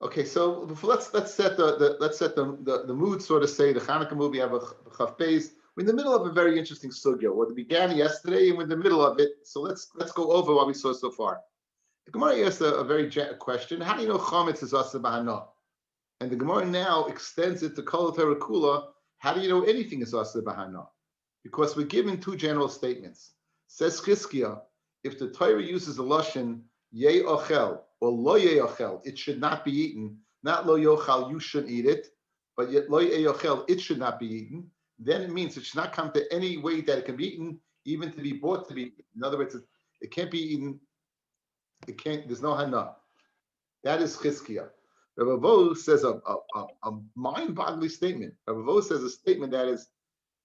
Okay, so let's set the mood, so to say. The Hanukkah movie have a Chaf Beis. We're in the middle of a very interesting sugya. Well, it began yesterday, and we're in the middle of it. So let's go over what we saw so far. The Gemara asked a very question: how do you know chametz is asa b'hana? And the Gemara now extends it to kol Torah kula. How do you know anything is asa b'hana? Because we're given two general statements. Says Chizkiah, if the Torah uses the lashon yei ochel or lo yei ochel, it should not be eaten. Not lo yochal, you shouldn't eat it, but yet lo yei ochel, it should not be eaten. Then it means it should not come to any way that it can be eaten, even to be bought to be eaten. In other words, it can't be eaten. It can't. There's no hana. That is Chizkiah. Rabbi Vo says a mind-boggling statement. Rabbi Vo says a statement that is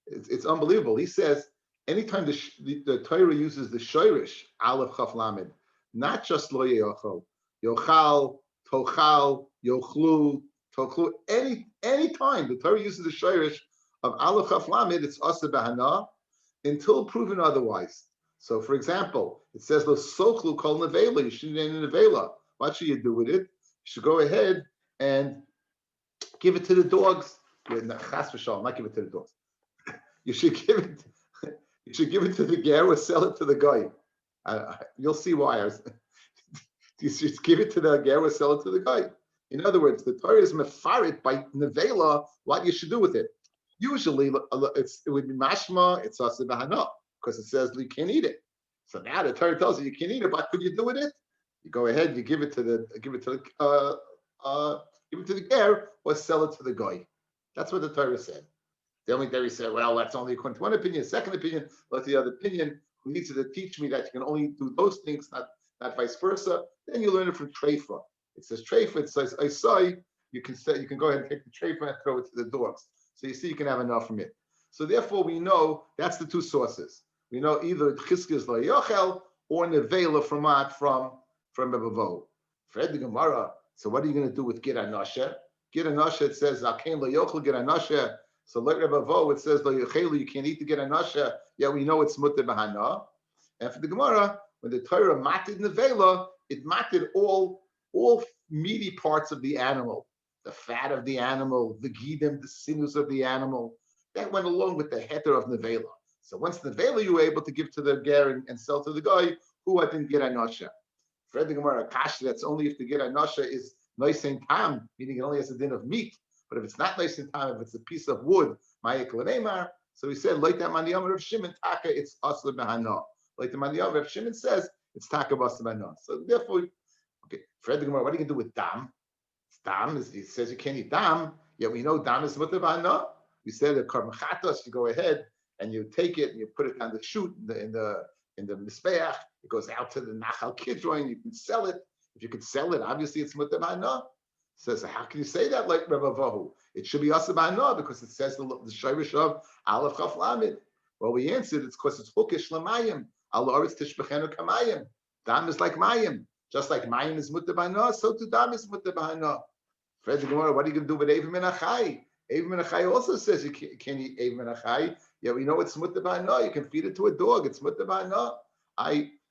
it's unbelievable. He says anytime the Torah uses the shoirish aleph chaf lamed, not just lo yochal, yochal, tochal, yochlu, tochlu. Any time the Torah uses the shoirish of aleph chaf lamed, it's asa b'hana until proven otherwise. So, for example, it says lo sochlu kol nevela. You shouldn't eat any nevela. What should you do with it? You should go ahead and give it to the dogs. Chas v'shalom, not give it to the dogs. You should give it. You should give it to the ger or sell it to the guy. You'll see why. You should give it to the ger or sell it to the guy. In other words, the Torah is mefarit by nevela what you should do with it. Usually, it would be mashma. It's asa b'hana because it says you can't eat it. So now the Torah tells you can't eat it. What could you do with it? You go ahead. You give it to the ger or sell it to the guy. That's what the Torah said. The only day we said, well, that's only according to one opinion. Second opinion, let the other opinion, who needs to teach me that you can only do those things, not vice versa. Then you learn it from treifa. It says treifa. It says I saw. You can go ahead and take the treifa and throw it to the dogs. So you see, you can have enough from it. So therefore, we know that's the two sources. We know either Chizkiah's lo yochel or nevela from Bavo. Fred the Gemara. So what are you going to do with gid anasha? Gid anasha, it says akein lo yochel gid anasha. So like Rabbi Vo, it says lo yochelu, you can't eat the gid anasha. Yet we know it's mutter b'hana. And for the Gemara, when the Torah matted nevela, it matted all meaty parts of the animal, the fat of the animal, the gidim, the sinews of the animal. That went along with the heter of nevela. So once nevela you were able to give to the ger and sell to the guy, who I didn't get anasha. Fred the Gemara kasha, that's only if the get anasha is nice and tam, meaning it only has a din of meat. But if it's not nice and tam, if it's a piece of wood, ma'ik leneimar. So he said, like that mandiyam of Shimon taka, it's asla b'hana. Like the mandiyam of Shimon says, it's taka b'asla b'hana. So therefore, okay, Fred the Gemara, what are you going to do with dam? Dam is, it says you can't eat dam, yet we know dam is mutter b'hana. We said that karmachatos, you go ahead and you take it and you put it on the chute in the mizbeach. It goes out to the nachal kidron. You can sell it. If you could sell it, obviously it's mutter b'hana. Says, how can you say that like Rabbi Vahu? It should be asa b'hana because it says the shayrish of aleph chaf lamed. Well, we answered it's because it's hukish l'mayim. Al oretz tishbechenu kamayim. Dam is like mayim. Just like mayim is mutter b'hana, so too dam is mutter b'hana. Fred the Gemara, what are you going to do with Eiv min achai? Eiv min achai also says you can't eat Eiv min achai. Yeah, we know it's mutter b'hana. You can feed it to a dog. It's mutter b'hana.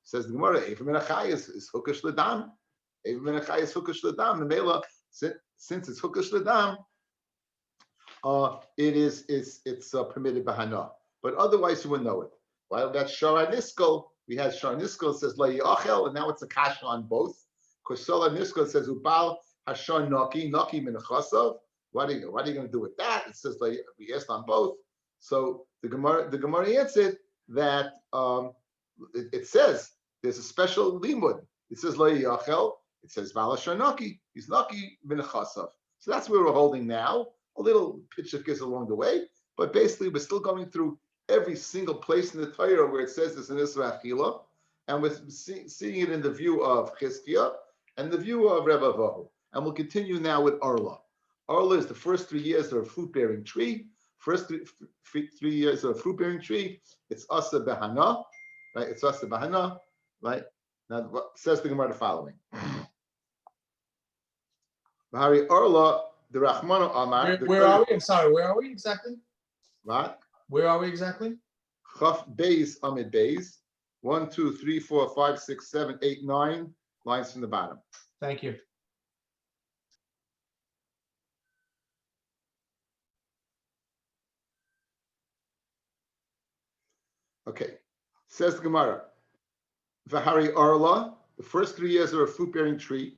Says the Gemara, Eiv min achai is hukish l'dam. Eiv min achai is hukish l'dam. The mela, since it's hukish l'dam, it's permitted b'hana. But otherwise, you wouldn't know it. While that's shara niskal, we had shara niskal says la yachel, and now it's a kasha on both. Because shara niskal says ubal hashar naki min chasav. What are you going to do with that? It says like we asked on both. So the Gemara answered that it says there's a special limud. It says la yachel. It says val hashar naki. He's naki min chasav. So that's where we're holding now. A little pitch of kiss along the way, but basically we're still going through every single place in the Torah where it says this in Isra Achila, and we're seeing it in the view of Chizkiah and the view of Rebbe Vahu. And we'll continue now with Arla. Arla is the first 3 years of a fruit-bearing tree. First 3 years of a fruit-bearing tree, it's Asa Behana, right? It's Asa Behana, right? Now, what says the Gemara the following. Bahari Arla, the Rahmana Amar. Where are we? I'm sorry, where are we exactly? What? Where are we exactly? Chaf Beis Amid Beis. 1, 2, 3, 4, 5, 6, 7, 8, 9 lines from the bottom. Thank you. Okay. Says the Gemara. V'hari Arla, the first 3 years of a fruit-bearing tree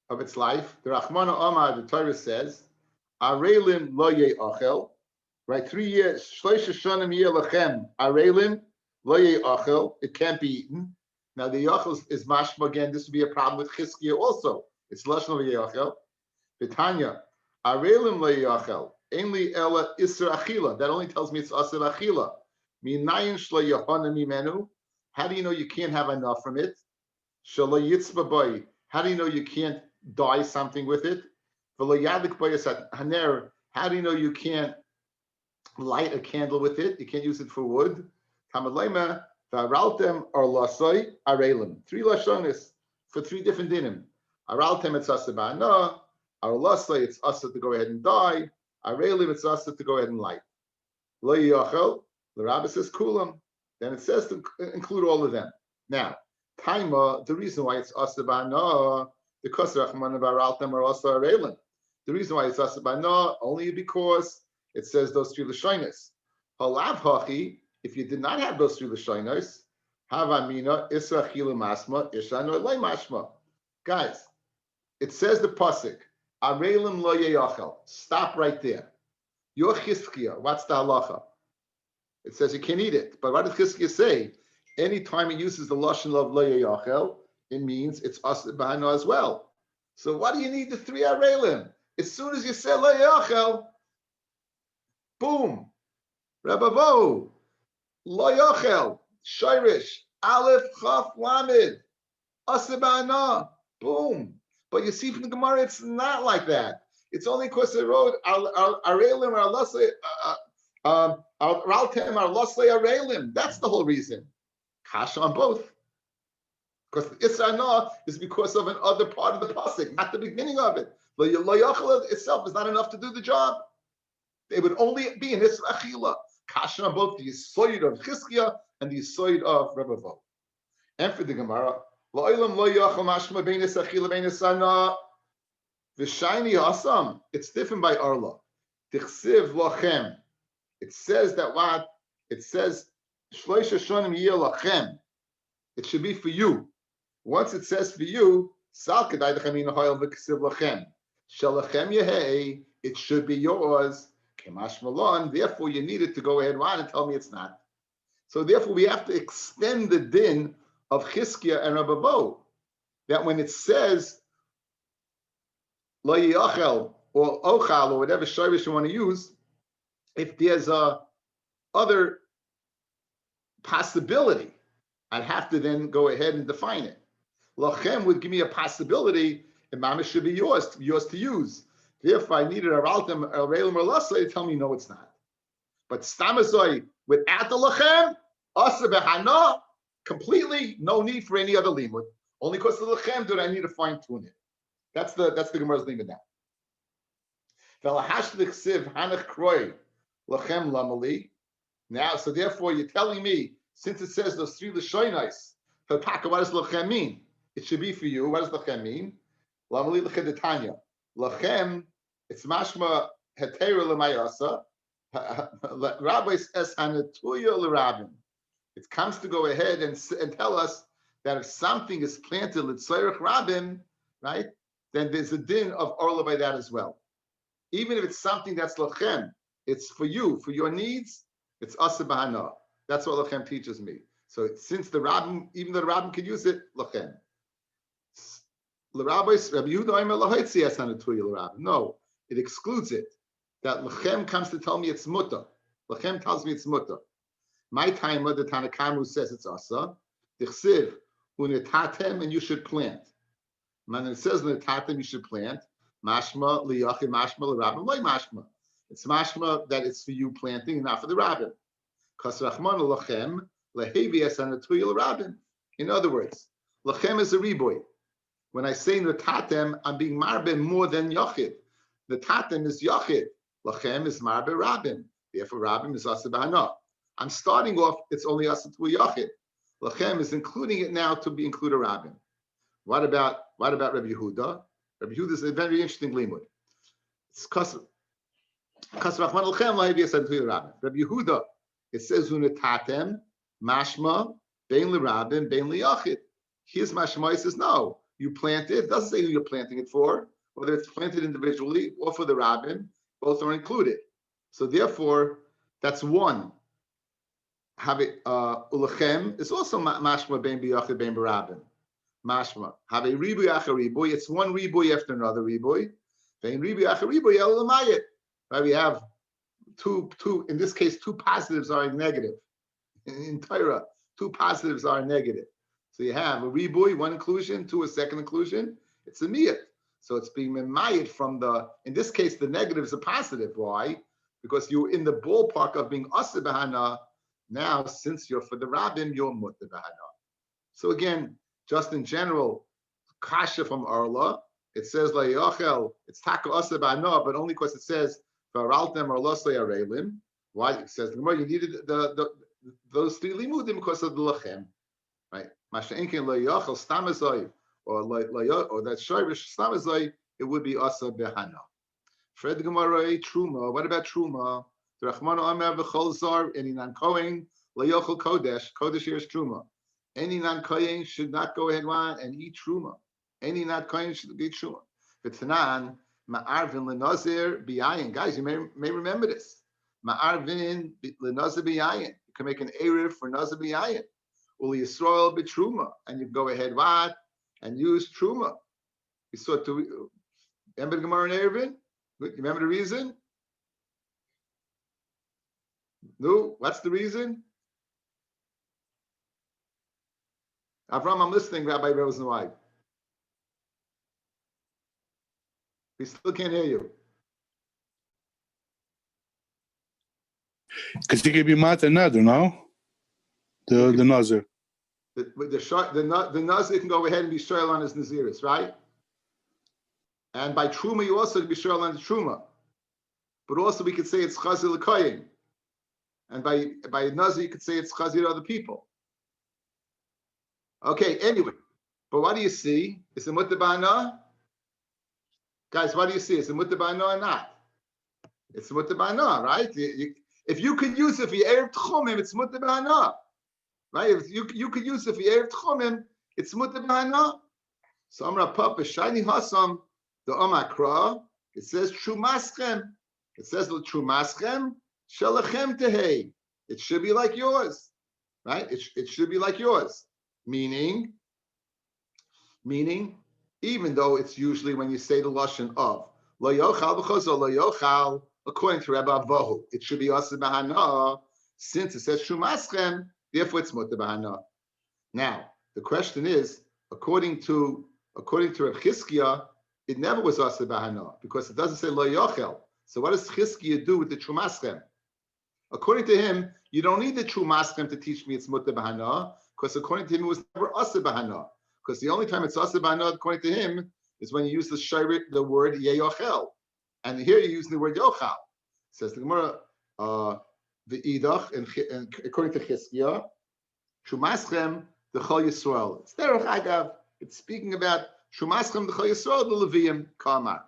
of its life. The Rachmana Amar, the Torah says, Arelim lo ye'achel, right? 3 years, Shloisha Shonim yeh lachem, Arelim lo ye'achel, it can't be eaten. Now the yachel is mashma again. This would be a problem with Chizkiah also. It's lashon lo ye'achel. Vitanya, Arelim lo ye'achel, ainli ela isra achila. That only tells me it's asir achila. Minayin shlo yahana mimenu. How do you know you can't have enough from it? Shalo yitzba boy. How do you know you can't dye something with it? How do you know you can't light a candle with it? You can't use it for wood. Three lashonis for 3 different dinim. Araltem it's asa ba'ana. Arlasai it's asa to go ahead and dye. Arelim it's asa to go ahead and light. Lo yachel. The Rabbi says kulam. Then it says to include all of them. Now, taima, the reason why it's asa ba'ana. The reason why it's asabana only because it says those 3 lashonos. Halav hachi, if you did not have those 3 lashonos, havamina isra chilu masma ishano lay mashma. Guys, it says the pasuk arelim lo yeyachel. Stop right there. Your Chizkiah, what's the halacha? It says you can't eat it, but what does Chizkiah say? Anytime it uses the lashon of lo yeyachel, it means it's asabana as well. So what do you need the 3 arelim? As soon as you say lo yachel, boom, Rabavo, lo yachel, shirish, aleph, chaf, lamed, asabana, boom. But you see from the Gemara, it's not like that. It's only because they wrote arelim or lasle, raltem or lasle arelim. That's the whole reason. Kasha on both. Because the Isra is because of another part of the pasuk, not the beginning of it. Lo yachel itself is not enough to do the job. It would only be an Isra achila. Kasha on both the Yisoid of Chizkiah and the Yisoid of Rebavo. And for the Gemara, lo ilam lo yachel mashma bein Isra achila bein Isra v'shayni asam. It's different by Arla. Tichsiv lachem. It says that what? It says shloisha shonim yeh lachem. It should be for you. Once it says for you, it should be yours. Therefore, you need it to go ahead on and tell me it's not. So therefore, we have to extend the din of Chizkiah and Rabbo. That when it says lo yachel or ochal or whatever shirish you want to use, if there's a other possibility, I'd have to then go ahead and define it. Lachem would give me a possibility, and mamish should be yours to use. If I needed a raltem, a reilim, or lasay, tell me no, it's not. But stamazoi without the lachem, asa behana, completely no need for any other limud. Only because of the lachem do I need to fine tune it. That's the Gemara's limud now. V'lahash l'chsiv hanach kroi lachem lamali. Now, so therefore, you're telling me since it says those 3 lashonos, what does lachem mean? It should be for you. What does lachem mean? Lamali l'chedetanya. Lachem, it's mashma hetera l'mayasa. Rabbis es hanatuya l'rabim. It comes to go ahead and tell us that if something is planted l'tzorech rabim, right, then there's a din of orla by that as well. Even if it's something that's lachem, it's for you, for your needs, it's asa b'hana. That's what lachem teaches me. So since the rabbim, even though the rabbim can use it, lachem. No, it excludes it. That lachem comes to tell me it's mutter. Lachem tells me it's mutter. My time, the Tanakamu says it's asa. Dichsiv unetatem, and you should plant. When it says unetatem, you should plant. Mashma liyachim mashma l'rabim loy mashma. It's mashma that it's for you planting, not for the rabbim. Because rachman lachem lehevi esanatuy l'rabim. In other words, lachem is a riboy. When I say netatem, I'm being marbe more than yachid. Netatem is yachid. Lachem is marbe rabim. Therefore, rabim is asa b'hana. I'm starting off, it's only asa to a yachid. Lachem is including it now to be included rabim. What about Rabbi Yehuda? Rabbi Yehuda is a very interesting limud. It's kas rachman lachem lahevi esanatuy l'rabim. Rabbi Yehuda, it says unetatem Mashma, bein l'rabim, bein liyachid. His mashma says, no, you plant it. It doesn't say who you're planting it for, whether it's planted individually or for the rabbin, both are included. So therefore, that's one. Have it ulachem is also mashma bein biyachid bein barabim. Mashma have a ribuy after ribuy. It's one ribuy after another ribuy. Bein ribuy after ribuy el lamayit. Right? We have two. In this case, two positives are negative. In Torah, two positives are negative. So you have a ribuy, one inclusion, two a second inclusion. It's a miyat. So it's being memayit from the. In this case, the negative is a positive. Why? Because you're in the ballpark of being asa b'hana. Now, since you're for the rabbim, you're mutter b'hana. So again, just in general, kasha from Arla, it says la yochel. It's taka asa b'hana, but only because it says v'araltem arla arelim. Why? It says the more you needed those three limudim because of the lachem, right? Masha'enkin la yochel stamazoi or that shayrish stamazoi, it would be asa b'hana. Fred Gemara Truma. What about Truma? The Rachmana Omer v'chol zar any non-kohen layochel kodesh. Kodesh here is Truma. Any non-kohen should not go ahead and eat Truma. Any non-kohen should eat Truma. V'tanan ma'arvin lenazir biyayin. Guys, you may remember this. Ma'arvin lenazir biyayin. You can make an erev for nazir biyayin. Uli Yisrael b'Truma, and you go ahead and use Truma. You saw to remember the Gemara in Erevin? You remember the reason? No, what's the reason? Avram, I'm listening, Rabbi Rosenweig. We still can't hear you. Because you could be mat another, no? The nazir. The nazir can go ahead and be shoyal on his naziris, right? And by truma, you also can be shoyal on the truma. But also we could say it's chazir l'koyin. And by nazir, you could say it's chazir to other people. Okay, anyway. But what do you see? Is it mutter b'hana? Guys, what do you see? Is it mutter b'hana or not? It's mutter b'hana, right? If you could use it for your erev tchumim, it's mutter b'hana. Right? If you could use it for your erev tchumim, it's mutter b'hana. So Amra Papa Shani Hasam, the Omakra, it says Trumaschem. It says Trumaschem Shalachem Tehei. It should be like yours. Right? It should be like yours. Meaning, even though it's usually when you say the lashon of lo yochal b'chazor lo yochal, according to Rabbi Vohu, it should be asa b'hana. Since it says shumaschem, therefore it's mutter b'hana. Now the question is, according to Reb Chizkiah, it never was asa b'hana because it doesn't say lo yochel. So what does Chizkiah do with the shumaschem? According to him, you don't need the shumaschem to teach me it's mutter b'hana, because according to him it was never asa b'hana. Because the only time it's asa b'hana, according to him, is when you use the word yeyochel, and here you use the word yochal. Says the Gemara, the idach, and according to Chizkiah, shumaschem the Chol Yisrael. It's derech agav. It's speaking about shumaschem the Chol Yisrael the Leviim kamar.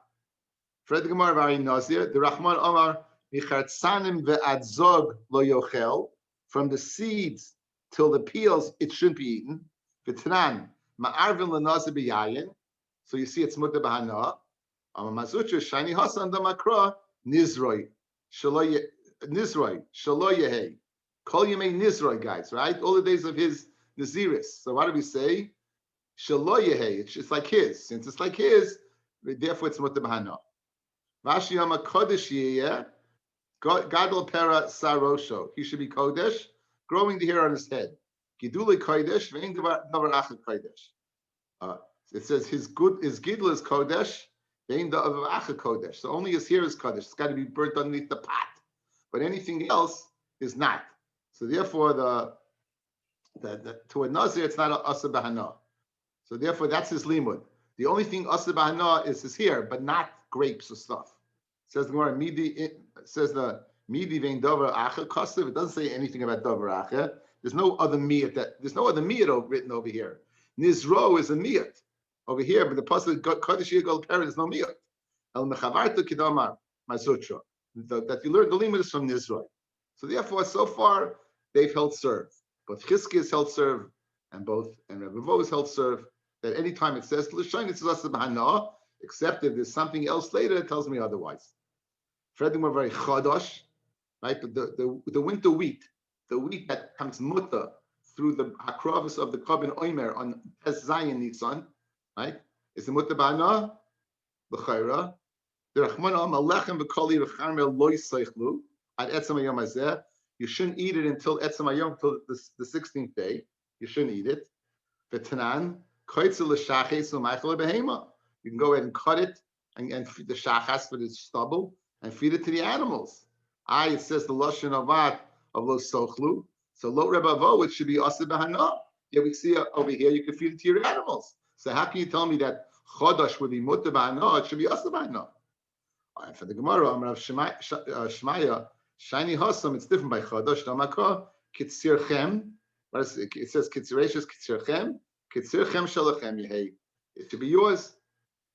Fred the Gemara Vari Nazir the Rachman Omar michartzanim ve'adzog lo yochel, from the seeds till the peels it shouldn't be eaten. V'tanan ma'arvin lenazir b'yayin. So you see, it's mutter b'hana. Mazutra shani hasan damakra nizroi shaloy shaloyehe kol yemei nizroi, guys. Right, all the days of his naziris. So what do we say? Shaloyehe. It's like his. Since it's like his, therefore it's mutter b'hana. Vashi yama kodesh yeh gadol pera sarosho. He should be kodesh, growing the hair on his head. Gidule kodesh ve'in davar achad kodesh. It says his gidul is kodesh, ve'in davar achad kodesh. So only his hair is kodesh. It's got to be burnt underneath the pot, but anything else is not. So therefore, to a nazir, it's not asa b'hana. So therefore, that's his limud. The only thing asa b'hana is his hair, but not grapes or stuff. Says the Gemara, says the midi vein davar achad kosev. It doesn't say anything about davar achad. There's no other miyat written over here. Nizro is a miyat over here, but the pasuk kodesh yigol pera is no miyat. El mechavarta kidamar mazutra. That you learn the limit is from Nizro. So therefore, so far they've held serve. both Chizkiah held serve and Rabbi Vo held serve that anytime it says L'shain, it's Asa B'Hana, except if there's something else later that tells me otherwise. Furthermore, very Chodosh, right? But the winter wheat, the wheat that comes muta through the Hakravis of the Kabin Oimer on Tes Zayin Nitzon, right? Is the muta B'Hana, B'Chayra, the Rachman Am Alechem V'Kali V'Charmel Lo Yisaychlu, at Etzem Hayom Hazeh. You shouldn't eat it until Etzem Hayom, till the 16th day. You shouldn't eat it. V'Tanan, Koitzel L'Shaches U'Maichel Behema. You can go ahead and cut it and feed the shachas for the stubble and feed it to the animals. It says the lashon avad of lo sochlu. So lo rebavo, it should be asa b'hana. Yeah, we see over here you can feed it to your animals. So how can you tell me that chodosh would be muta b'hana? It should be asa b'hana. And for the Gemara, Rav Shmaya, shiny hasam, it's different by chodosh. Namaka kitzirchem. It says kitzirachos kitzirchem. Kitzirchem shalachem yehei. It should be yours.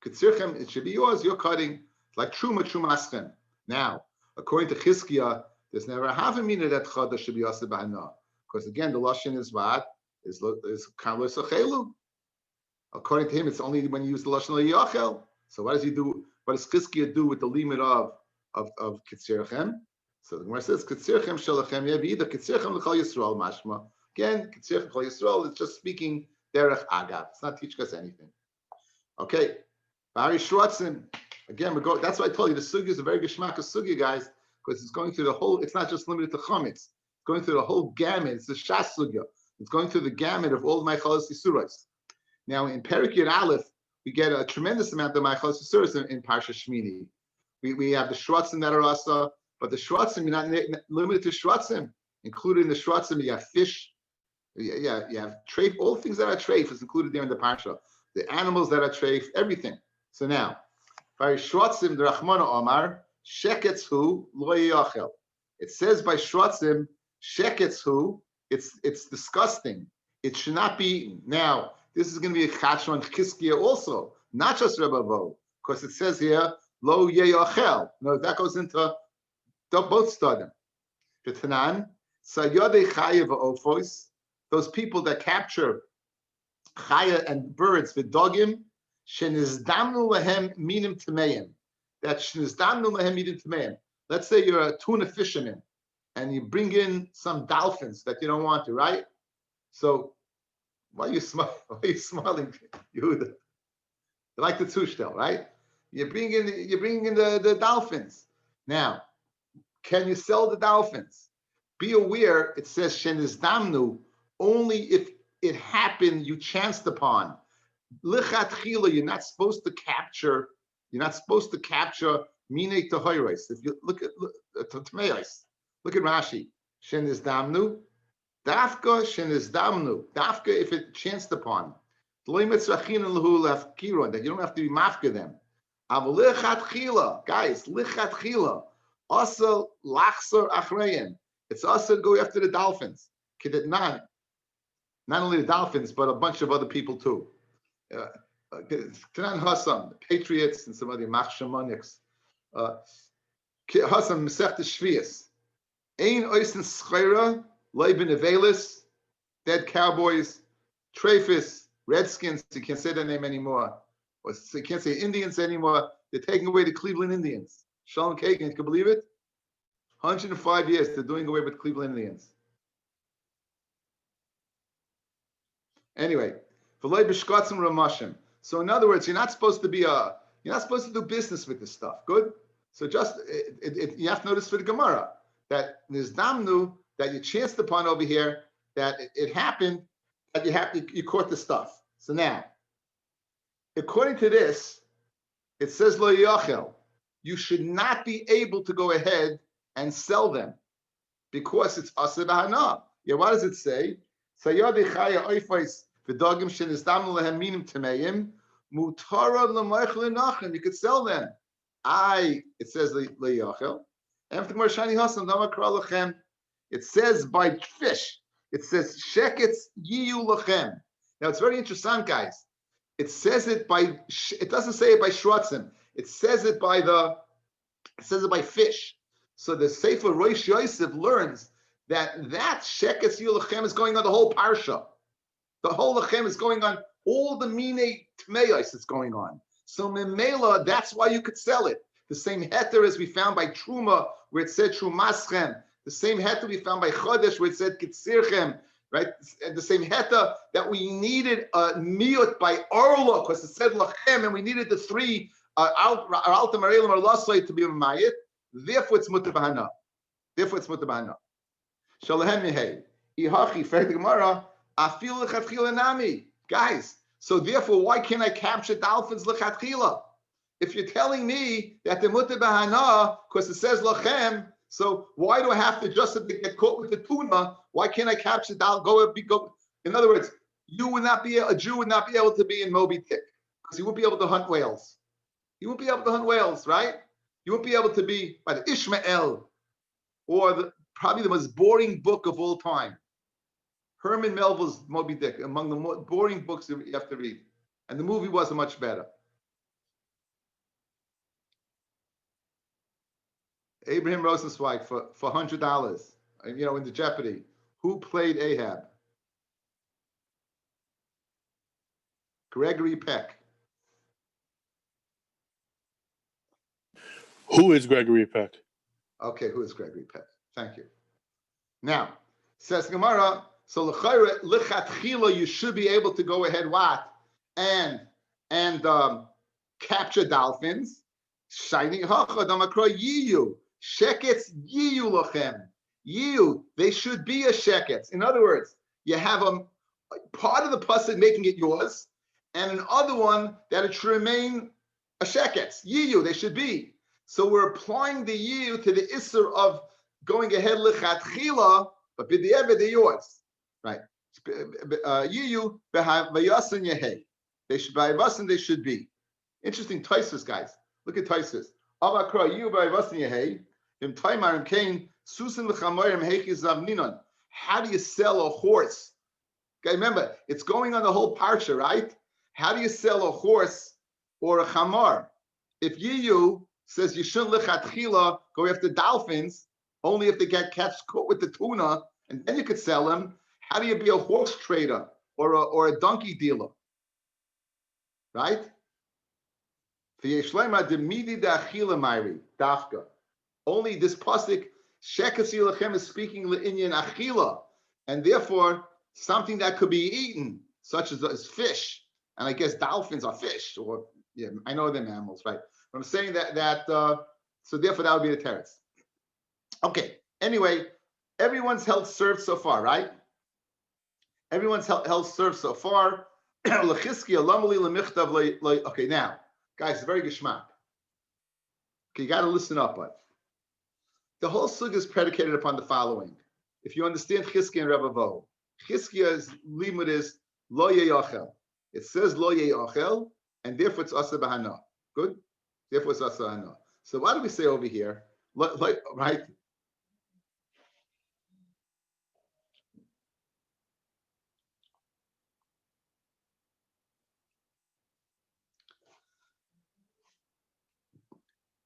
Kitzirchem, it should be yours. You're cutting like trumaschem. Now, according to Chizkiah, there's never a half a minute that chodosh should be asa b'hana, because again the lashon is what is kamlo sachelu. According to him, it's only when you use the lashon liyachel. So what does he do? What does Chizkiah do with the limit of kitzirchem? So the Gemara says kitzirchem shalachem yevida kitzirchem l'chol Yisrael mashma. Again, kitzirchem l'chol Yisrael is just speaking derech agav. It's not teaching us anything. Okay. Bari Shrotzim. Again, that's why I told you the sugya is a very geschmack of sugya, guys, because it's going through the whole, it's not just limited to chametz. It's going through the whole gamut. It's the shas sugya. It's going through the gamut of all the Maichalos Yisuros. Now, in Perek Yud Aleph, we get a tremendous amount of Maichalos Yisuros in Parsha Shmini. We have the Shrotzim that are asa, but the Shrotzim, you're not limited to Shrotzim. Included in the Shrotzim, you have fish, you have treif, all things that are treif is included there in the Parsha. The animals that are treif, everything. So now, by Shrotzim, the Rachmana Omar, Sheketz hu lo yachel. It says by Shrotzim, Sheketz hu, it's disgusting. It should not be eaten. Now, this is going to be a chachma and Chizkiah also, not just Rebbe Vo, because it says here, lo yachel. No, that goes into both studim. The Tanan, Sayodei Chaya v'Ofos, those people that capture Chaya and birds, v'dogim, Shenizdamnu lahem minim tameim. That shenizdamnu lahem minim tameim. Let's say you're a tuna fisherman and you bring in some dolphins that you don't want to, right? So why are you smiling? Why are you smiling, Yehuda? You like the tushtel, right? You're bringing in the dolphins. Now, can you sell the dolphins? Be aware, it says shenizdamnu only if it happened, you chanced upon. Lichatchila, you're not supposed to capture mine tohoros. If you look at Tameos, look at Rashi. Shen is damnu, dafka shen is damnu, dafka if it chanced upon. That you don't have to be mafka them. Lichatchila, guys, lichatchila. Also lachsar achreyen. It's also go after the dolphins. Not only the dolphins, but a bunch of other people too. Tanan Hassam, the Patriots, and some other Machshamonics. Hassam Mesech the Shvius. Ein Oisen Schreira, Leibin Avelis, Dead Cowboys, Trefis, Redskins, you can't say that name anymore. Or you can't say Indians anymore. They're taking away the Cleveland Indians. Shalom Kagan, you can believe it? 105 years, they're doing away with Cleveland Indians. Anyway, so in other words, you're not supposed to do business with this stuff. Good. So just you have to notice for the Gemara that nizdamnu, that you chanced upon over here, that it happened that you caught the stuff. So now, according to this, it says lo yachel. You should not be able to go ahead and sell them because it's aseh b'hana. Yeah, what does it say? Sayadi chaya oifais v'dogim shenizdamnu lehem minim tameim mutara l'moich l'nachem. You could sell them. It says le'yachel. After Gemara Shani Hasam Damakra lachem. It says by fish. It says sheketz yiyu lachem. Now it's very interesting, guys. It says it by. It doesn't say it by shrotzim. It says it by fish. So the Sefer Rosh Yosef learns that Shekes Yulachem is going on the whole parsha. The whole Lachem is going on, all the Mine Tmeyos is going on. So Memela, that's why you could sell it. The same heter as we found by Truma, where it said Trumaschem. The same heter we found by Chodesh, where it said Kitzirchem, right? And the same heter that we needed Miut by Orla, because it said Lachem, and we needed the three Alta Marelim or Lasai to be Mayit. Therefore, it's Mutabahana. Therefore, it's Mutabahana. Shalahem Mihei. Ihachi, Fer the Gemara, Afil Lechatchila Nami. Guys, so therefore, why can't I capture dolphins Lechatchila? If you're telling me that the Mutabahana, because it says Lachem, so why do I have to just get caught with the tuna? Why can't I capture go? In other words, a Jew would not be able to be in Moby Dick because he won't be able to hunt whales. He won't be able to hunt whales, right? You won't be able to be by the Ishmael, or probably the most boring book of all time. Herman Melville's Moby Dick, among the most boring books you have to read. And the movie wasn't much better. Abraham Rosenzweig for $100, in the Jeopardy. Who played Ahab? Gregory Peck. Who is Gregory Peck? Okay, who is Gregory Peck? Thank you. Now, says Gemara, so lichatchila, you should be able to go ahead and capture dolphins. Shiny hacha damakra yiyu shekets yiyu lochem yiyu. They should be a shekets. In other words, you have a part of the pasuk making it yours, and another one that it should remain a shekets yiyu. They should be. So we're applying the yiyu to the isser of going ahead lichatchila, but b'di'eved they're yours. Right. Yiyu b'vayasin yehei. They should by vasin. They should be. Interesting Taisus, guys. Look at Taisus. Avakra yiyu b'vayasin yehei. Im taimarim kain susin l'chamorim heichiz zavninon. How do you sell a horse? Okay, remember, it's going on the whole parsha, right? How do you sell a horse or a chamar? If Yiyu says you shouldn't lichatchila go after dolphins, only if they get caught with the tuna, and then you could sell them. How do you be a horse trader or a donkey dealer? Right? Only this pasuk Shekas Yilachem is speaking le'inyan achila, and therefore something that could be eaten, such as fish, and I guess dolphins are fish, or yeah, I know they're mammals, right? But I'm saying that so therefore that would be the teretz. Okay. Anyway, everyone's held served so far, right? Everyone's held served so far. Okay, now, guys, it's very geschmack. Okay, you got to listen up, but the whole sugya is predicated upon the following. If you understand Chizkiah and Rebbe Vo, Chizkiah's limud is lo yeyachel. It says lo yeyachel, and therefore it's asa b'hana. Good? Therefore it's asa b'hana. So what do we say over here? Right?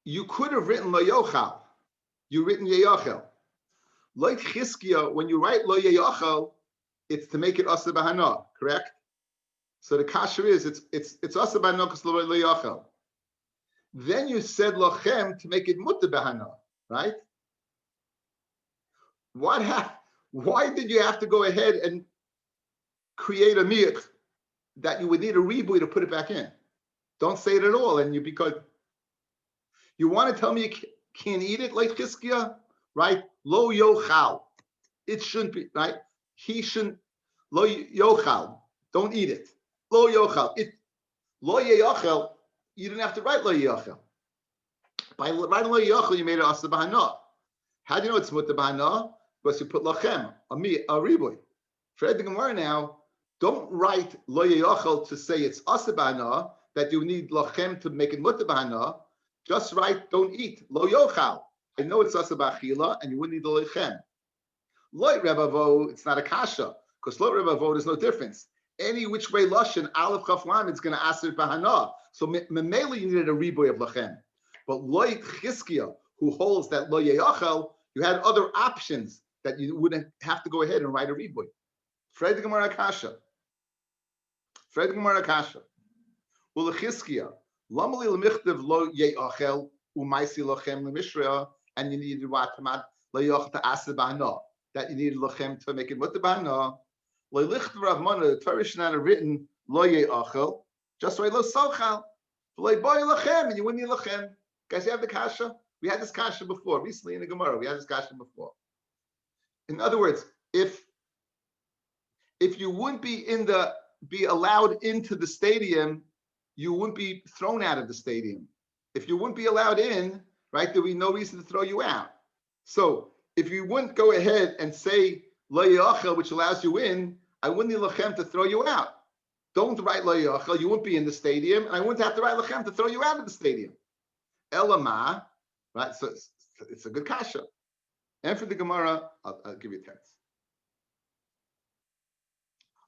You could have written lo yochal. You written yeyachel. Like Chizkiah, when you write lo yeyachel, it's to make it asa b'hana, correct? So the kasher is it's asa b'hana because lo yeyachel. Then you said lochem to make it muta b'hana, right? Why did you have to go ahead and create a miyach that you would need a ribuy to put it back in? Don't say it at all, and because you want to tell me you can't eat it like Chizkiah, right? Lo yochal. It shouldn't be, right? He shouldn't. Lo yochal. Don't eat it. Lo yochal. Lo yochal. You didn't have to write lo yochal. By writing lo yochal, you made it asa b'hana. How do you know it's muta b'hana? Because you put lachem, a ribuy. For the Gemara now, don't write lo yochal to say it's asa b'hana, that you need lachem to make it muta b'hana. Just write, don't eat. Lo yochal. I know it's asa b'achila, and you wouldn't need the lechem. Lo rebavo, it's not a kasha, because lo rebavo, there's no difference. Any which way lashon, aleph chaf lam, it's going to aser b'hana. So memela, you needed a riboy of lechem. But lo Chizkiah, who holds that lo yochal, you had other options that you wouldn't have to go ahead and write a riboy. Fred Gemara Kasha. Fred Gemara Kasha. Ulechizkia. Lamali lemichtav lo ye'achel u'maisi lochem lemishra, and you needed watamat le'yoch ta'aseh b'hana, that you needed lochem to make it mutter b'hana. Le'lichtav Rav Mana, the Torah Shanana written lo ye'achel, just write lo sochal. Le'boy lochem, and you wouldn't need lochem. Guys, you have the kasha? We had this kasha before, recently in the Gemara. We had this kasha before. In other words, if you wouldn't be allowed into the stadium, you wouldn't be thrown out of the stadium. If you wouldn't be allowed in, right, there would be no reason to throw you out. So if you wouldn't go ahead and say lo yachel, which allows you in, I wouldn't need lachem to throw you out. Don't write lo yachel, you wouldn't be in the stadium, and I wouldn't have to write lachem to throw you out of the stadium. Elama, right? So it's a good kasha. And for the Gemara, I'll give you a text.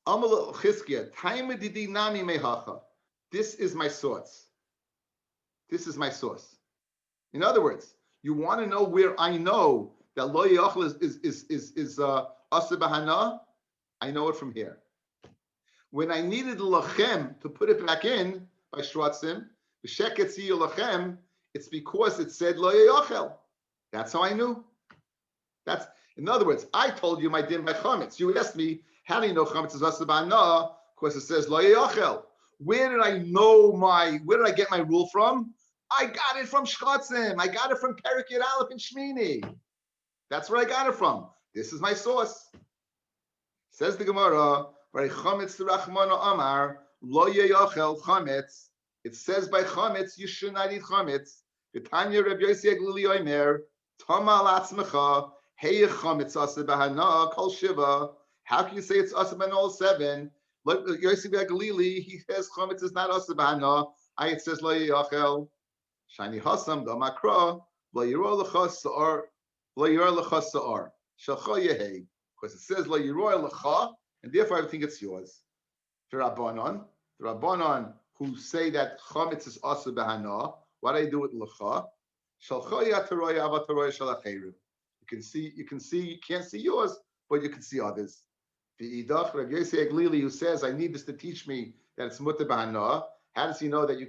Amal Chizkiya, Taima Didi Nami Mehacha. This is my source. This is my source. In other words, you want to know where I know that lo yachel is asa b'hana? I know it from here. When I needed lachem to put it back in by shratzim, b'sheket zi lachem, it's because it said lo yachel. That's how I knew. That's, in other words, I told you my din by chametz. You asked me, how do you know chametz is asa b'hana? Because it says lo yachel. Where did I get my rule from? I got it from shchatzim. I got it from Perek Yud Aleph and Shmini. That's where I got it from. This is my source. Says the Gemara, chametz rachmana amar lo yachel chametz. It says by chametz you should not eat chametz. V'tanya Rabbi Yossi Aglili Omer tama latzmecha hey chametz asa b'hana kol shiva. How can you say it's asa b'hana all 7? Like Yossi Aglili, he says chametz is not asa b'hana. It says lo yachel. Shani hasam damakra lo yiro lecha sa'ar lo yiro lecha sa'ar shalcha yehei, because it says lo yiro lecha, and therefore I think it's yours. The Rabbanon who say that chametz is asa b'hana, what do I do with lecha? Shalcha yataroy avataroy shalacheru. You can't see yours, but you can see others. The idach Rabbi Yossi Aglili, who says I need this to teach me that it's mutter b'hana. How does he know that you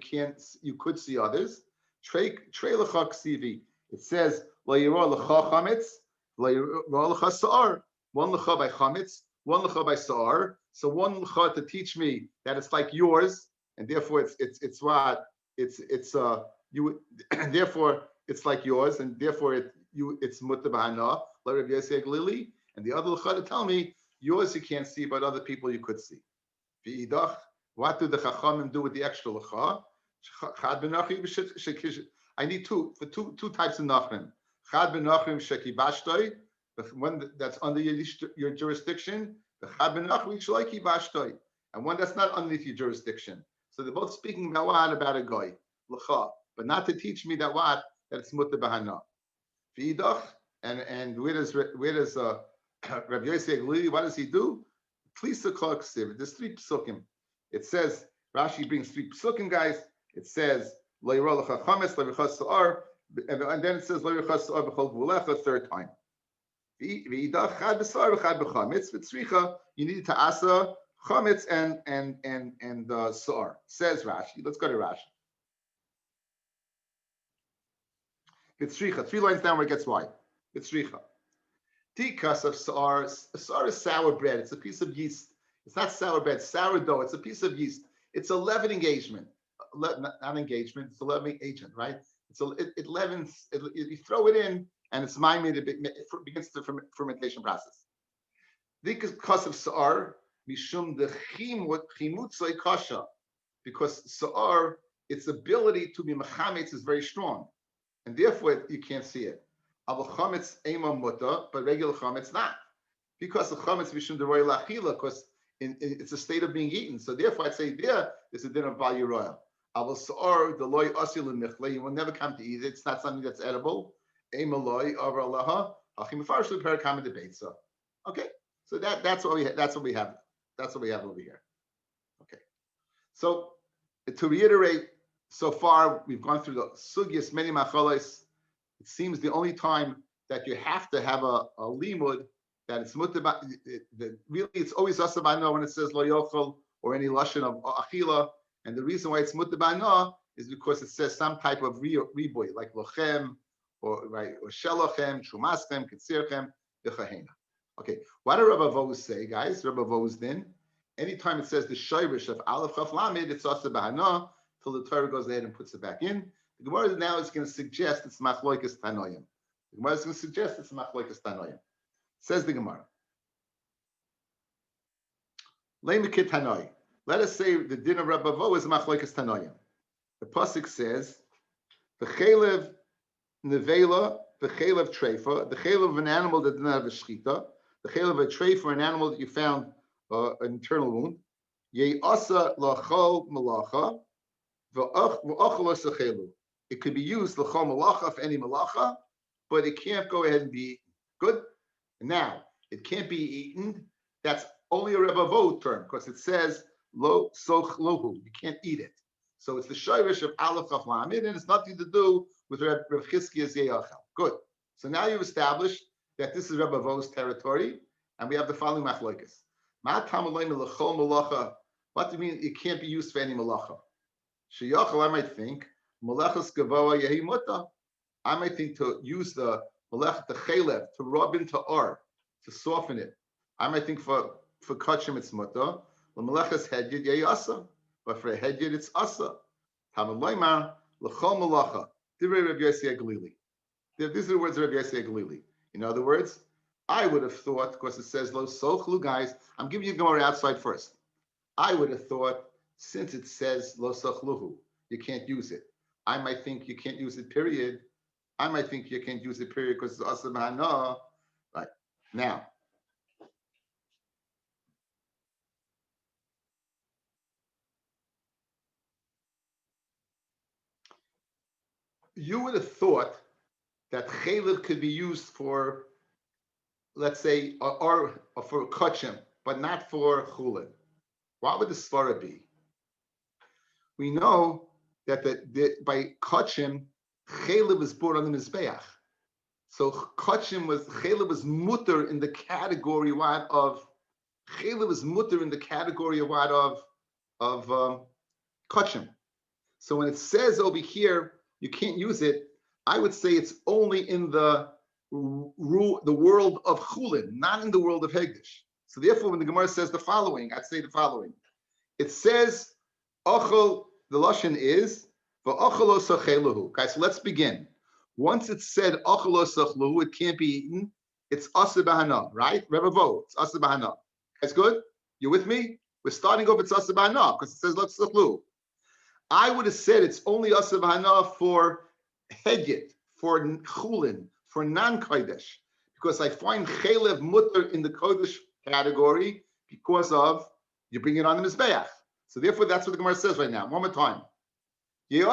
could see others? Trei lecha ksivi. It says lo yiro lecha chametz, lo yiro lecha sa'ar. One lecha by chametz, one lecha by sa'ar. So one lecha to teach me that it's like yours, and therefore it's what it's you. And therefore it's like yours, and therefore it's mutter b'hana. Like Rabbi Yossi Aglili, and the other lecha to tell me yours you can't see, but other people you could see. V'idach, what do the chachamim do with the extra lecha? I need two types of nachrim. Chad benachrim shekibashtoi, the one that's under your jurisdiction. The chad benachrim shaliki bashtoi, and one that's not underneath your jurisdiction. So they're both speaking about a guy, lecha, but not to teach me that it's mutter b'hana. V'idach, and where does Rabbi Yossi Aglili, what does he do? Klisa kol ksiv. There's 3 psukim. It says Rashi brings 3 psukim, guys. It says lo yiro lecha chametz lo yiro sa'ar, and then it says lo yiro sa'ar b'chol gvulecha 3rd time. V'idach chad b'sa'ar v'chad b'chametz v'tzricha. You need to asa chametz and sa'ar. Says Rashi. Let's go to Rashi. V'tzricha. 3 lines down where it gets y. V'tzricha. Tikas of sa'ar. Sa'ar is sour bread. It's a piece of yeast. It's not sour bread. Sourdough. It's a piece of yeast. It's a leavening agent. Not engagement, it's a leavening agent, right? It leavens, you throw it in, and it's it begins the fermentation process. Because of sa'ar, mishum the chimutzay kasha, because sa'ar, its ability to be mechametz is very strong, and therefore you can't see it. Aval chametz ema muta, but regular chametz not, because the chametz mishum the royal achila, because it's a state of being eaten. So therefore, I'd say there's a din of value royal. Aval sa'ar the loy asil michle, you will never come to eat it. It's not something that's edible. Ema loy over allaha hachim farshlu perakam debate. So, okay. So that's what we have. That's what we have over here. Okay. So to reiterate, so far we've gone through the sugyas many machalos. It seems the only time that you have to have a limud that it's mutter. Really, it's always asa b'hana when it says lo yochel or any lashon of achila. And the reason why it's mutter b'hana is because it says some type of riboy, like lochem or right or shelochem, shumaschem, kitzirchem, v'chahena. Okay, what do Rabbi Vos say, guys? Rabbi Vos then, anytime it says the shayrish of aleph chaf lamed, it's asa b'hana till the Torah goes ahead and puts it back in. The Gemara now is going to suggest it's machloikas tanoim. The Gemara is going to suggest it's machloikas tanoim. Says the Gemara. Leimikit tanoi. Let us say the din of Rabbi Vos is machloikas tanoim. The pasuk says the chelev nevela, the chelev treifa, the chelev of an animal that didn't have a shechita, the chelev of a treifa, an animal that you found an internal wound. Ye asa lachol malacha. It could be used l'chol malacha for any malacha, but it can't go ahead and be eaten. Good. Now it can't be eaten. That's only a Rebbe Vos term because it says lo soch lohu. You can't eat it. So it's the shayrish of aleph chaf lamed, and it's nothing to do with Reb Chizkiya's yeyachel. Good. So now you've established that this is Rebbe Vos territory, and we have the following machlokas. Ma tamaleim l'chol malacha. What do you mean it can't be used for any malacha? Sheyachal, I might think, malachas gavoa yehi muta. I might think to use the malach the chelev to rub into ar to soften it. I might think for kachim it's muta. The malachas hedyid yehi asa, but for a hedyid it's asa. Tamaloymar l'chol malacha. Divrei Rabbi Yossi Galili. These are the words of Rabbi Yossi Galili. In other words, I would have thought, because it says lo sochlu, guys. I'm giving you Gemara outside first. I would have thought, since it says lo sochluhu, you can't use it. I might think you can't use it, period. I might think you can't use it, period, because it's asa b'hana. Right. Now, you would have thought that chelev could be used for, let's say, or for kachim, but not for chulin. What would the svara be? We know that by kachim, chelev is brought on the mizbeach. So chelev was mutter in the category of kachim. So when it says over here you can't use it, I would say it's only in the world of chulin, not in the world of hegdish. So therefore, when the Gemara says the following, I'd say the following. It says, ochel, the lashon is, v'ochelo sacheluhu. Guys, so let's begin. Once it's said, ochelo sacheluhu, it can't be eaten, it's asa b'hana, right? Rebbe Vos, it's asa b'hana. Guys, good? You with me? We're starting off, it's asa b'hana, because it says, lo sacheluhu. I would have said it's only asa b'hana for hegyet, for chulin, for non-kodesh, because I find chelev mutter in the kodesh category because of you bring it on the mizbeach. So therefore, that's what the Gemara says right now. One more time. I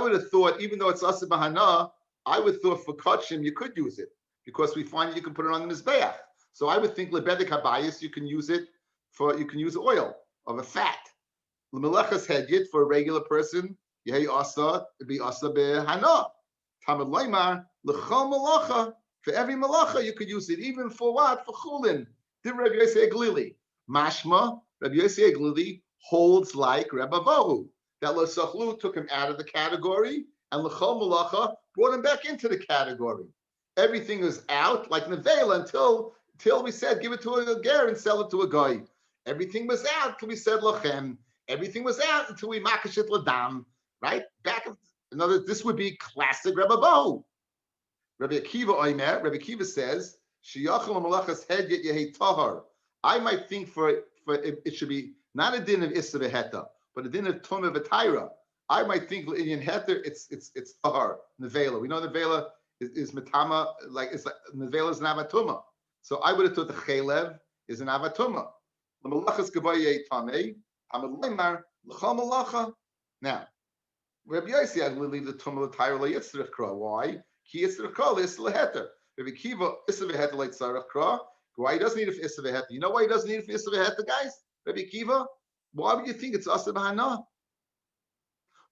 would have thought, even though it's asa b'hana, I would have thought for kachim you could use it because we find you can put it on the mizbeach. So I would think lebedek habayis you can use oil of a fat. L'melechas hedyet for a regular person, yehi asa, it'd be asa b'hana. Tamad loymar l'chol malacha. For every malacha you could use it, even for what? For chulin. Did Rabbi Yossi Galili? Mashma, Rabbi Yossi Galili holds like Rebbe Vos, that lo sochlu took him out of the category, and l'chol malacha brought him back into the category. Everything was out like nevela until we said give it to a ger and sell it to a guy. Everything was out until we said lochem. Everything was out until we makash it ladam. Right? This would be classic Rebbe Vos. Rabbi Akiva says, "Sheyachol malachas hedyet yehi tahar." I might think for it should be not a din of issa v'heta, but a din of tumah v'tayra. I might think in heter it's tahar nevela. We know nevela is metama, like nevela is an avatuma. So I would have thought the chelev is an avatuma. The malachas gavay yehi tamei. Amad leimar l'chol malacha. Now, Rabbi Yossi had to leave the tumah v'tayra leyitzrich kra. Why? Ki yitzrich kra is leheter. Rabbi Akiva issa v'heta leitzarich kra. Why he doesn't need it for issa v'heta? You know why he doesn't need it for issa v'heta, guys? Rabbi Akiva? Why would you think it's asa b'hana?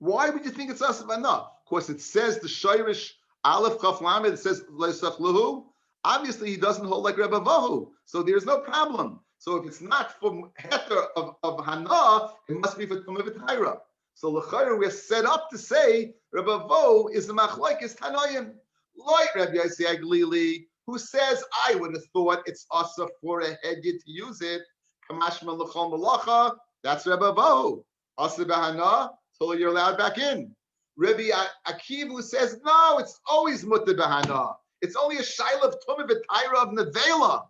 Why would you think it's asa b'hana? Of course, it says the Shirish Aleph Chaf Lamed, it says Leisach Lahu. Obviously, he doesn't hold like Rebbe Vahu, so there's no problem. So if it's not for heter of Hana, it must be for Tumah V'Taira. So l'chayr we're set up to say Rebbe Vahu is the machlokes Tanoim, like Rabbi Yossi Aglili, who says I would have thought it's asa for a hedyot to use it. Kamashma l'chol malacha. That's Rebbe Vahu. Asa b'Hana, so you're allowed back in. Rabbi Akiva says no, it's always mutter b'Hana. It's only a shaila of Tumah V'Taira of Nevela.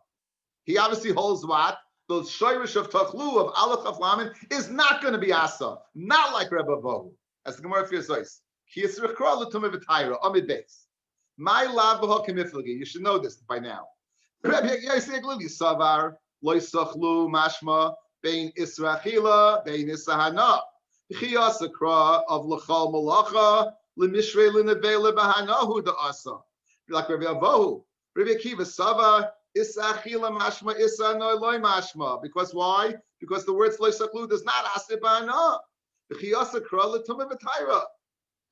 He obviously holds what? The shirish of Tachlu of Aleph Chaf Lamed is not going to be Asa, not like Rebbe Vahu. As the Gemara fears says, Ki Yisrich Kra L'Tumah V'Taira, Amid Beis. My love b'Ha K'Miflagi. You should know this by now. Rabbi Yossi Aglili Savar Lo Yisachlu Mashma Bein Israchila Bein Isahana. Chi Asa Kra of L'Chal Malacha L'Mishrei L'Nevela B'Hanahu Da'asa. Like Rabbi Vahu. Rabbi Akiva Savar Isachila Mashma Isa No Loi Mashma. Because why? Because the words Lo Yisachlu does not Aseh B'Hana. Chi Asa Kra L'Tumah V'Taira.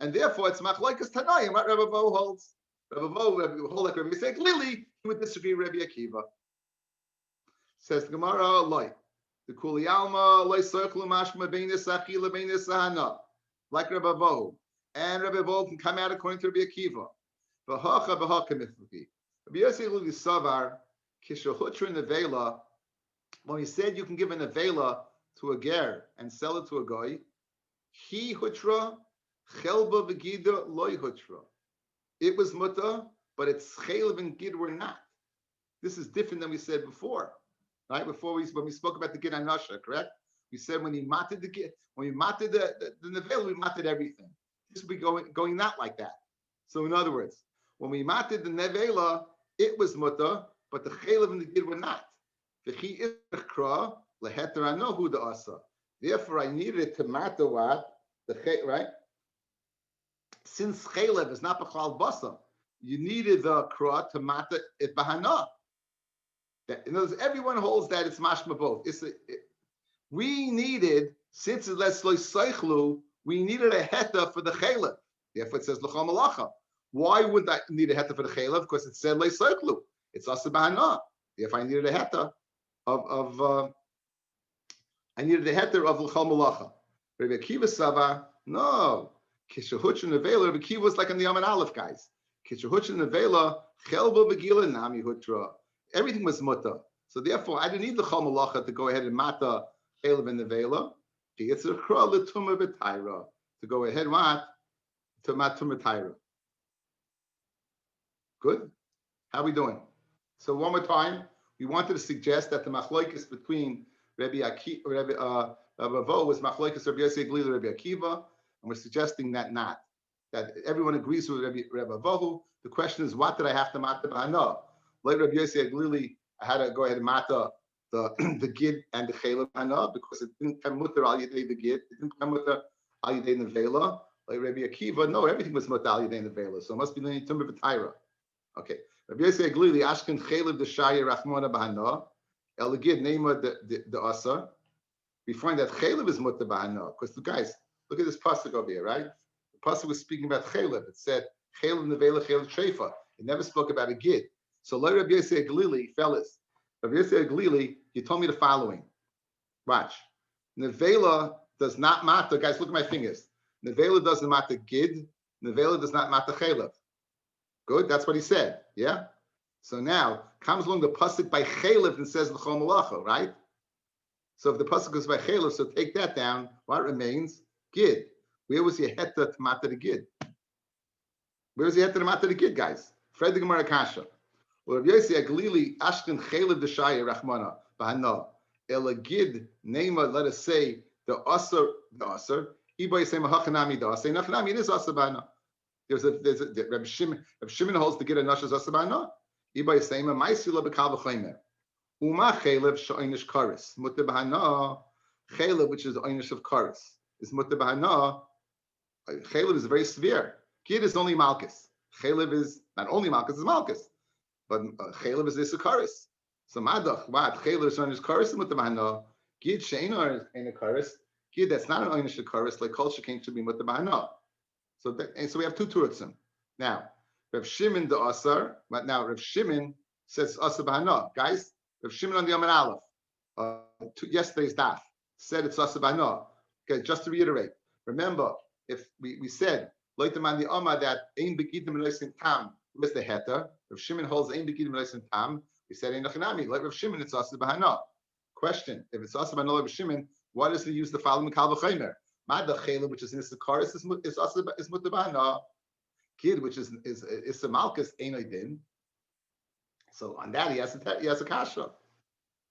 And therefore it's machlokes Tanoim what Rabbi Vahu holds. Rabbi Vahu hold like Rabbi Yossi Aglili, he would disagree with Rabbi Akiva. Says the Gemara, like the Kuli Alma, loy soichlu mashma beinis achila beinis ahana, like Rabbi Vahu. And Rabbi Vahu can come out according to Rabbi Akiva. V'hacha b'hacha mithluki. Rabbi Yossi Aglili savar kishahutra nevela. When he said you can give a nevela to a ger and sell it to a guy, he hutra chelba v'gida loy hutra. It was muta, but its chaylev and gid were not. This is different than we said before, right? Before when we spoke about the gid and nasha, correct? We said when he mated the gid, when we mated the nevela, we mated everything. This will be going not like that. So in other words, when we mated the nevela, it was muta, but the chaylev and the gid were not. Therefore, I needed to matter what the right. Since chaylev is not b'chal basam, you needed the kra to mata it bahana. In other words, everyone holds that it's mashma both. We needed, since it's less loy seichlu, we needed a heta for the chaylev. Therefore, it says l'chol malacha. Why would I need a heta for the chaylev? Because it said loy seichlu. It's asa bahana. If I needed a heta I needed a heter of l'chol malacha. Rabbi Akiva Sava, no. Kishahuch and Nevela, Rabbi Akiva was like in the Yaman Aleph guys. Kishahuch and Nevela, chelba begila nami hutra. Everything was muta. So therefore, I didn't need the chol malacha to go ahead and mata chelev and Nevela. It's a kra l'tumah v'taira to go ahead what to matumah taira. Good. How are we doing? So one more time, we wanted to suggest that the machlokes between Rabbi Vahu was machlokes Rabbi Yossi Aglili, Rabbi Akiva. And we're suggesting that not. That everyone agrees with Rabbi Vahu. The question is, what did I have to mata b'hana? Like Rabbi Yossi Aglili, I had to go ahead and mata the gid and the chaylev b'hana because it didn't come mutter al yedei the gid. It didn't come mutter al yedei nevela. Like Rabbi Akiva, no, everything was mutter al yedei nevela. So it must be the tumah v'taira. Okay. Rabbi Yossi Aglili, ashken chaylev the shaya rachmona b'hana. El gid nema the asa. We find that chaylev is mutter b'hana because the guys. Look at this pasuk over here, right? The pasuk was speaking about chaylev. It said chaylev nevela chaylev shreifa. It never spoke about a gid. So, like Rabbi Yossi Aglili, fellas, Rabbi Yossi Aglili, he told me the following. Watch. Nevela does not matter. Guys, look at my fingers. Nevela doesn't matter gid. Nevela does not matter chaylev. Good. That's what he said. Yeah. So now comes along the pasuk by chaylev and says l'chol malacha, right? So if the pasuk goes by chaylev, so take that down. What remains? Gid. Where was your heta to mata the gid? Where was your heta to mata the gid, guys? Fred the Gemara Kasha. Well, Rabbi Yossi Aglili ashken chaylev d'shaya rachmana b'hana el gid nema. Let us say the aser. Iba yisay mahachanami the aser. Nachanami it is aser b'hana. There's a Rabbi Shimon holds the gid and nash is aser b'hana. Iba yisay ma ma'isila b'kal v'chaymer. Uma chaylev she'oinish karis mutter b'hana. Chaylev, which is the oinish of karis, is mutter b'hana. Chaylev is very severe. Gid is only malchus. Chaylev is not only malchus, is malchus. But chaylev is isakaris. So madach, what chaylev is oinish karis mutter b'hana. Gid she'ena in a karis. Gid that's not an oinish karis like kol shekain should be mutter b'hana. So we have two turutzim. Now, Rav Shimon the Asar, but now Rav Shimon says Asar B'Hana. Guys, Rav Shimon on the Yom Aleph, yesterday's daf, said it's Asar B'Hana. Okay, just to reiterate, remember, if we said, like the man the Amma, that Ein Begidim Eloisin Tam, where's the heter? Rav Shimon holds Ein Begidim Eloisin Tam. We said Ein Nachanami, like Rav Shimon, it's Asar B'Hana. Question: if it's Asar B'Hana, Rav Shimon, why does he use the following Kal V'Chomer? Mad Chayla, which is in Issachar, is Mutar B'Hana. Kid, which is the Malchus, Ein Din. So on that he has a kasha.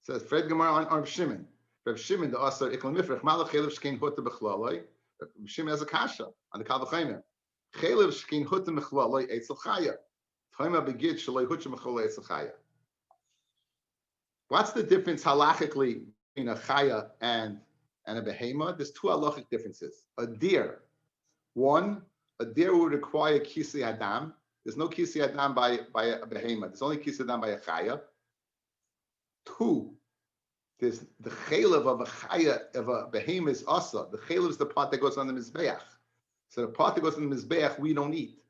Says Fred Gemara on Rav Shimon. Rav Shimon the Asar Iklam Mifrach Malach Chaylev Shkein Huta B'Chlaloi. Rav Shimon has a kasha on the Kal V'Chomer. Chaylev Shkein Huta B'Chlaloi Eitzel Chaya. Tchayma Begid Shaloi Huta B'Chlaloi Eitzel Chaya. What's the difference halachically between a chaya and a behema? There's two halachic differences. A deer, one, a deer would require kisi adam. There's no kisi adam by a behema. There's only kisi adam by a chaya. Two, there's the chaylev of a chaya of a behema is asa. The chaylev is the part that goes on the mizbeach. So the part that goes on the mizbeach we don't eat.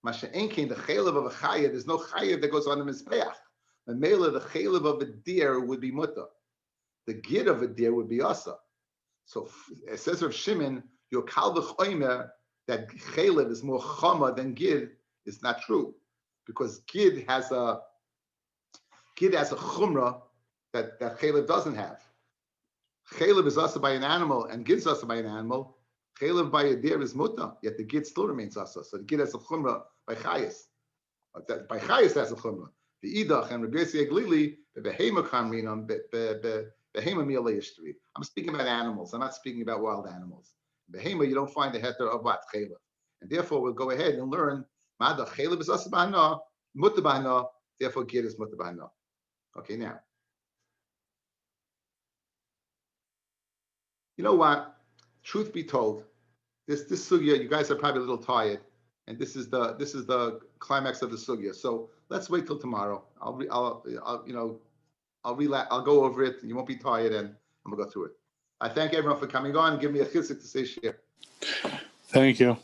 Masha enkein the chaylev of a chaya. There's no chaya that goes on the mizbeach. The mela, the chaylev of a deer would be muta. The gid of a deer would be asa. So it says of Shimon, your kal v'chomer, that chaylev is more chama than gid is not true, because gid has a chumrah that chaylev doesn't have. Chaylev is asa by an animal and gid is asa by an animal. Chaylev by a deer is muta, yet the gid still remains asa. So the gid has a chumrah by chayis. By chayis has a chumrah. The idach and Rabbi Yossi Glili, the behema kamrinam, behema miyale yishtri. I'm speaking about animals. I'm not speaking about wild animals. Behema, you don't find the heter of what chaylev, and therefore we'll go ahead and learn. Mada chaylev is asa b'hana, muta b'hana. Therefore, gid is muta b'hana. Okay, now, you know what? Truth be told, this sugya, you guys are probably a little tired, and this is the climax of the sugya. So let's wait till tomorrow. I'll go over it. You won't be tired, and I'm gonna go through it. I thank everyone for coming on and give me a chizuk to say share. Thank you.